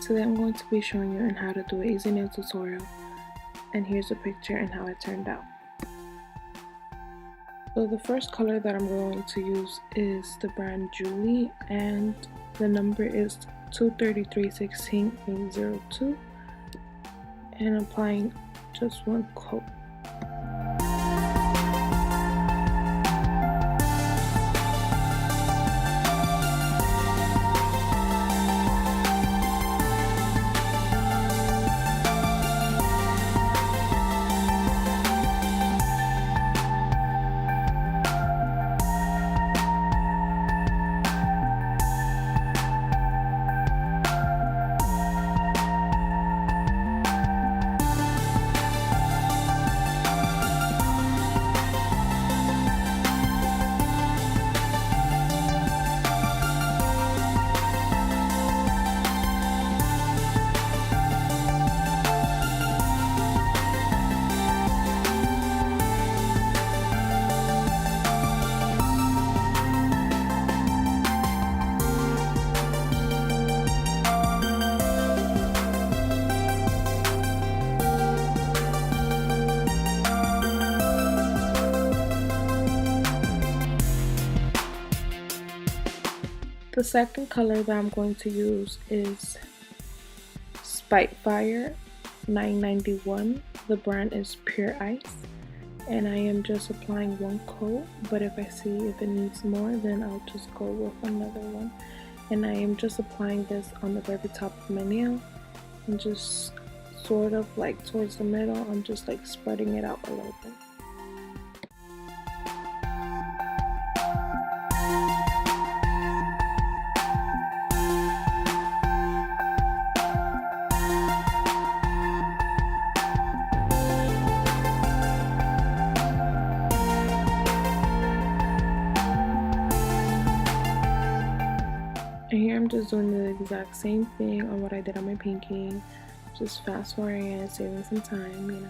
today I'm going to be showing you on how to do an easy nail tutorial, and here's a picture and how it turned out. So the first color that I'm going to use is the brand Julie, and the number is 233-16-802, and I'm applying just one coat. The second color that I'm going to use is Spitfire 991. The brand is Pure Ice, and I am just applying one coat, but if I see if it needs more, then I'll just go with another one. And I am just applying this on the very top of my nail, and just sort of like towards the middle, I'm just like spreading it out a little bit. And here I'm just doing the exact same thing on what I did on my pinky, just fast forwarding and saving some time, you know.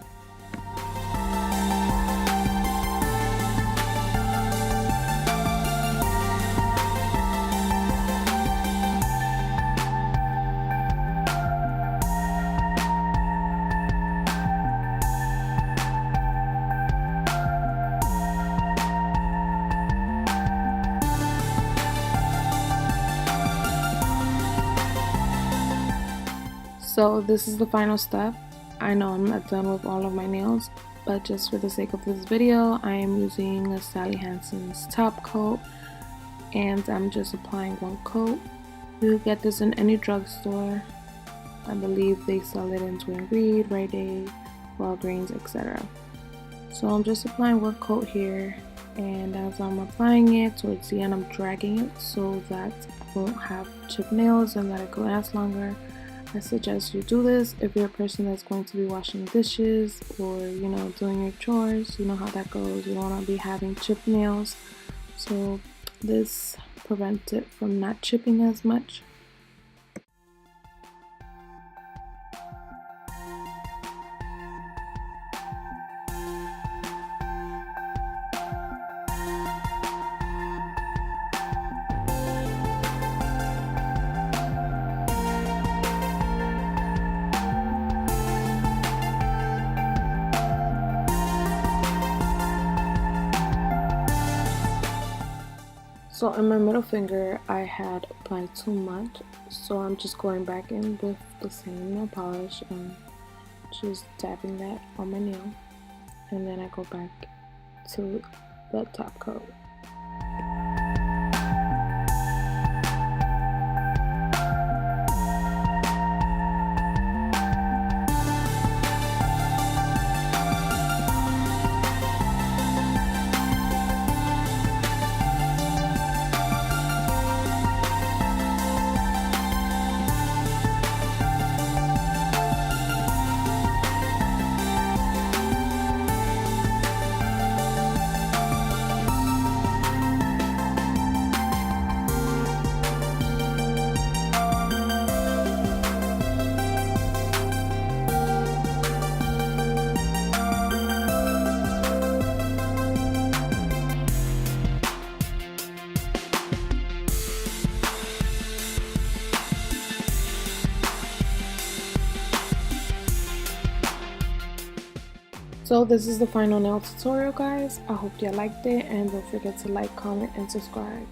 So this is the final step. I know I'm not done with all of my nails, but just for the sake of this video, I am using a Sally Hansen's top coat, and I'm just applying one coat. You can get this in any drugstore. I believe they sell it in Duane Reade, Rite Aid, Walgreens, etc. So I'm just applying one coat here, and as I'm applying it, towards the end I'm dragging it so that I won't have chipped nails and that it could last longer. I suggest you do this if you're a person that's going to be washing dishes or, you know, doing your chores. You know how that goes. You don't want to be having chipped nails. So this prevents it from not chipping as much. So in my middle finger, I had applied too much, so I'm just going back in with the same nail polish and just dabbing that on my nail, and then I go back to the top coat. So this is the final nail tutorial, guys. I hope you liked it, and don't forget to like, comment, and subscribe.